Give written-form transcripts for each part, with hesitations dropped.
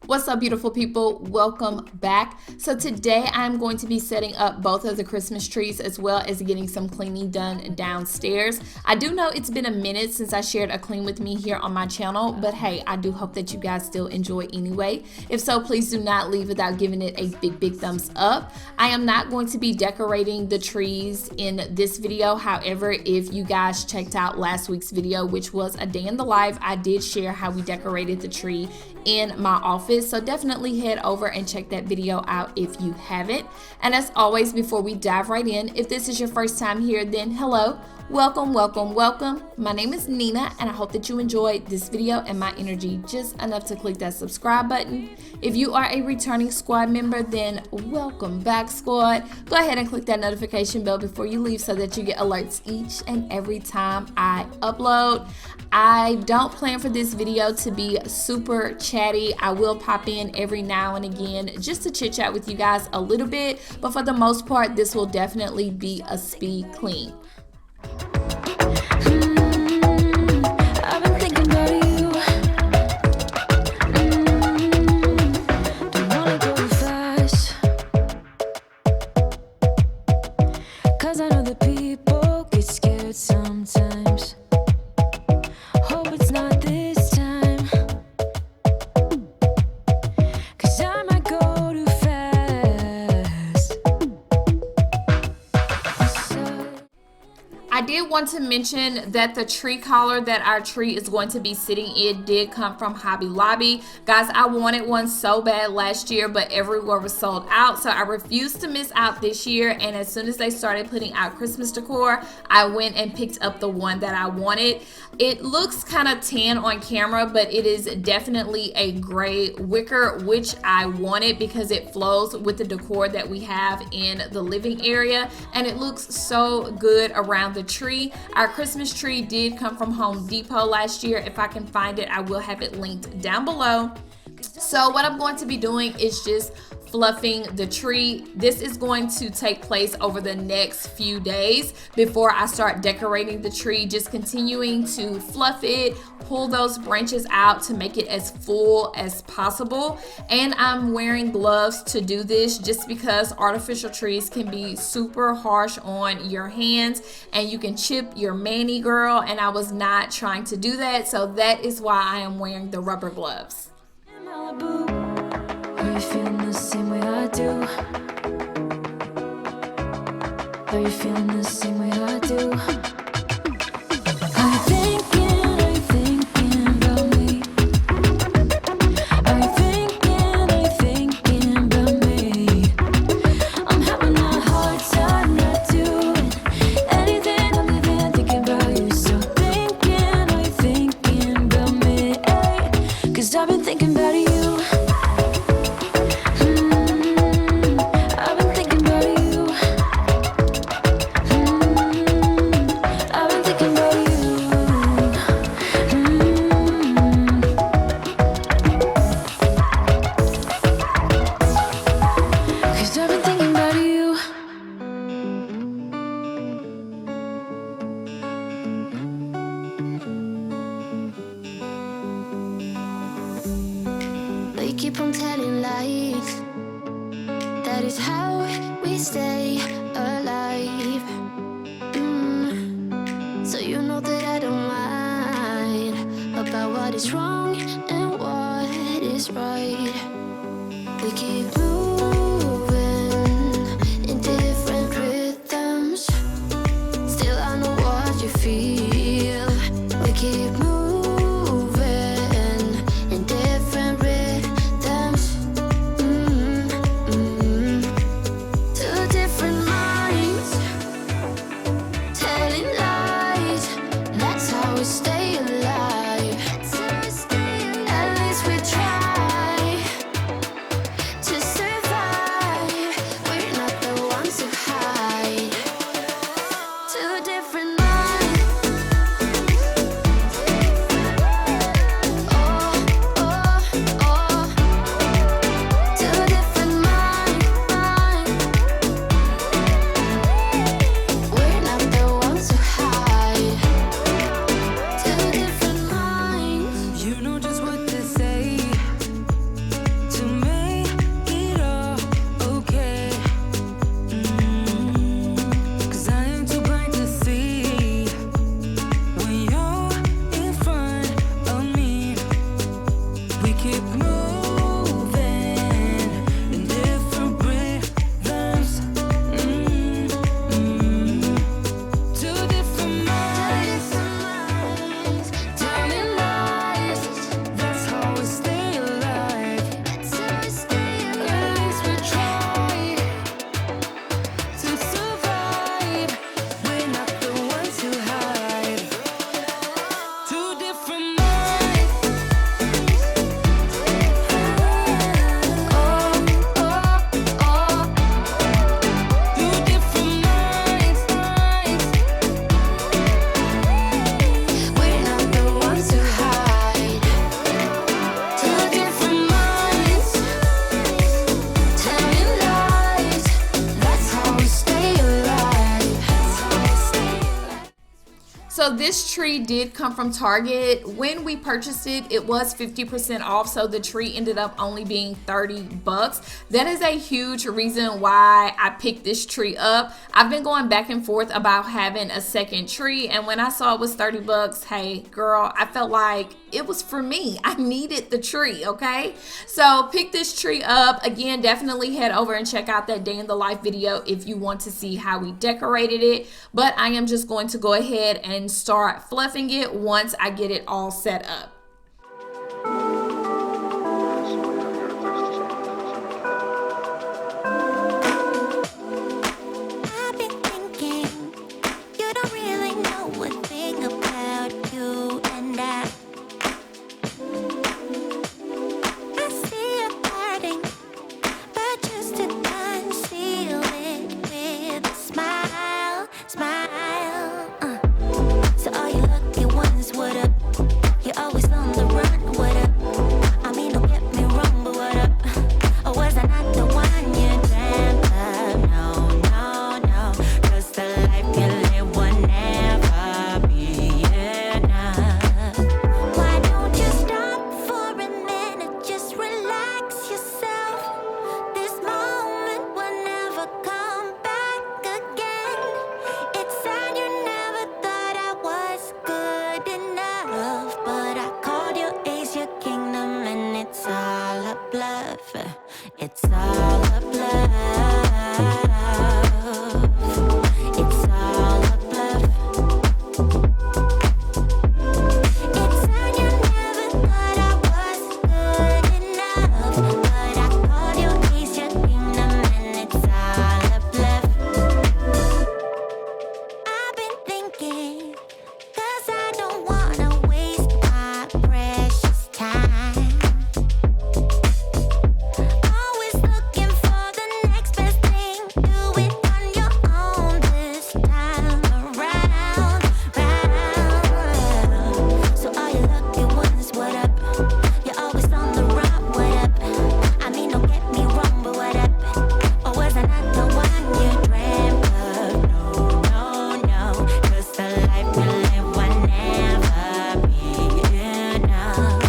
What's up, beautiful people? Welcome back. So today I'm going to be setting up both of the Christmas trees as well as getting some cleaning done downstairs. I do know it's been a minute since I shared a clean with me here on my channel, but hey, I do hope that you guys still enjoy anyway. If so, please do not leave without giving it a big thumbs up. I am not going to be decorating the trees in this video. However, if you guys checked out last week's video, which was a day in the life, I did share how we decorated the tree in my office. So definitely head over and check that video out if you haven't. And as always, before we dive right in, if this is your first time here, then hello, welcome. My name is Nina, and I hope that you enjoyed this video and my energy just enough to click that subscribe button. If you are a returning squad member, then welcome back, squad. Go ahead and click that notification bell before you leave so that you get alerts each and every time I upload. I don't plan for this video to be super chatty. I will pop in every now and again just to chit chat with you guys a little bit, but for the most part, this will definitely be a speed clean. I've been thinking about you. Don't wanna go too fast, 'cause I know that people get scared sometimes. Hope it's not this time, 'cause I might go too fast. I did want to mention that the tree collar that our tree is going to be sitting in did come from Hobby Lobby. Guys, I wanted one so bad last year, but everywhere was sold out, so I refused to miss out this year. And as soon as they started putting out Christmas decor, I went and picked up the one that I wanted. It looks kind of tan on camera, but it is definitely a gray wicker, which I wanted because it flows with the decor that we have in the living area, and it looks so good around the tree. Our Christmas tree did come from Home Depot last year. If I can find it, I will have it linked down below. So what I'm going to be doing is just fluffing the tree. This is going to take place over the next few days before I start decorating the tree, just continuing to fluff it, pull those branches out to make it as full as possible. And I'm wearing gloves to do this just because artificial trees can be super harsh on your hands and you can chip your mani, girl, and I was not trying to do that, so that is why I am wearing the rubber gloves. Malibu, are you feeling the same way I do? Are you feeling the same way I do? Are you thinking about me? Are you thinking about me? I'm having a hard time not doing anything other than thinking about you. So are you thinking about me? 'Cause I've been thinking about you. I've been thinking about you. I've been thinking about you. 'Cause I've been thinking about you. We keep on telling lies. That is how we stay alive. So you know that I don't mind about what is wrong and what is right. We keep moving in different rhythms. Still I know what you feel. We keep moving in different rhythms. Two different minds telling lies. That's how we stay alive. At least we try to survive. We're not the ones who hide. Two different minds. Two different minds. We're not the ones who hide. Two different minds. You know just what to say. So this tree did come from Target. When we purchased it, it was 50% off, so the tree ended up only being 30 bucks. That is a huge reason why I picked this tree up. I've been going back and forth about having a second tree, and when I saw it was 30 bucks, hey girl, I felt like it was for me. I needed the tree, okay? So pick this tree up. Again, definitely head over and check out that day in the life video if you want to see how we decorated it. But I am just going to go ahead and start fluffing it once I get it all set up. It's all a bluff. It's all a bluff. It said you never thought I was good enough, but I called you Ace, your kingdom, and it's all a bluff. I've been thinking, 'cause I don't wanna waste my precious time. Always looking for the next best thing. Do it on your own this time around, round. So all you lucky ones, what up? You're always on the run, what up? I mean, don't get me wrong, but what up? Or was I not the one you dreamt of? No, no, no. 'Cause the life you live will never be enough.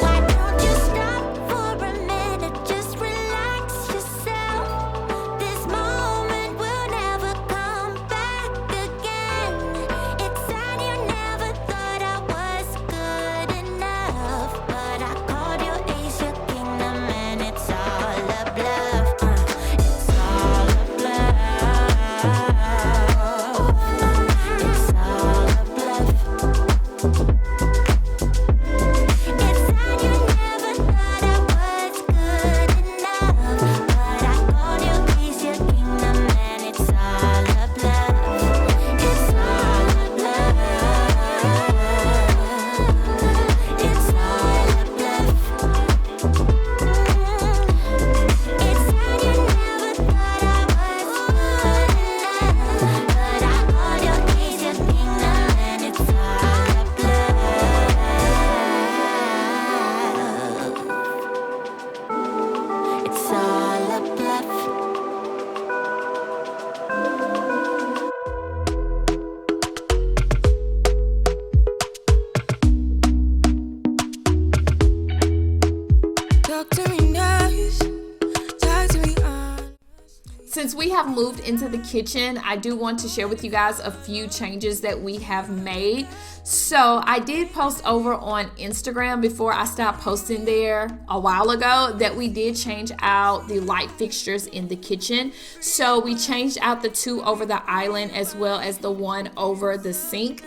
Why don't you stop for a minute? Just relax yourself. This moment will never come back again. It's sad you never thought I was good enough, but I called you Ace, your kingdom, and it's all a bluff. It's all a bluff. It's all a bluff. It's sad you never thought I was good enough, but I called you Ace, your kingdom, and it's all a bluff. It's all a bluff. It's all a bluff. It's sad you never thought I was good enough, but I called you Ace, your kingdom, and it's all a bluff. It's all a bluff. Talk to me nice, talk to me on. Since we have moved into the kitchen, I do want to share with you guys a few changes that we have made. So I did post over on Instagram before I stopped posting there a while ago that we did change out the light fixtures in the kitchen. So we changed out the two over the island as well as the one over the sink.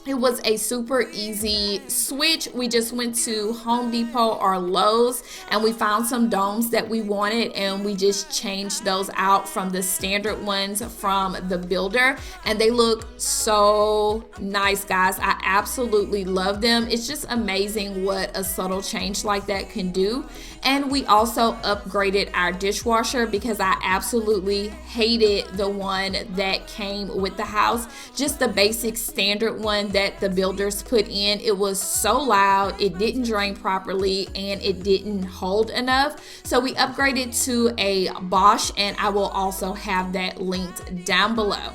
It was a super easy switch. We just went to Home Depot or Lowe's and we found some domes that we wanted, and we just changed those out from the standard ones from the builder, and they look so nice, guys. I absolutely love them. It's just amazing what a subtle change like that can do. And we also upgraded our dishwasher because I absolutely hated the one that came with the house. Just the basic standard one that the builders put in. It was so loud, it didn't drain properly, and it didn't hold enough. So we upgraded to a Bosch, and I will also have that linked down below.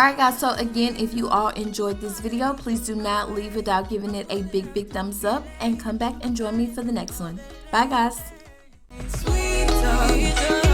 Alright guys, so again, if you all enjoyed this video, please do not leave without giving it a big thumbs up, and come back and join me for the next one. Bye guys. Sweet talk.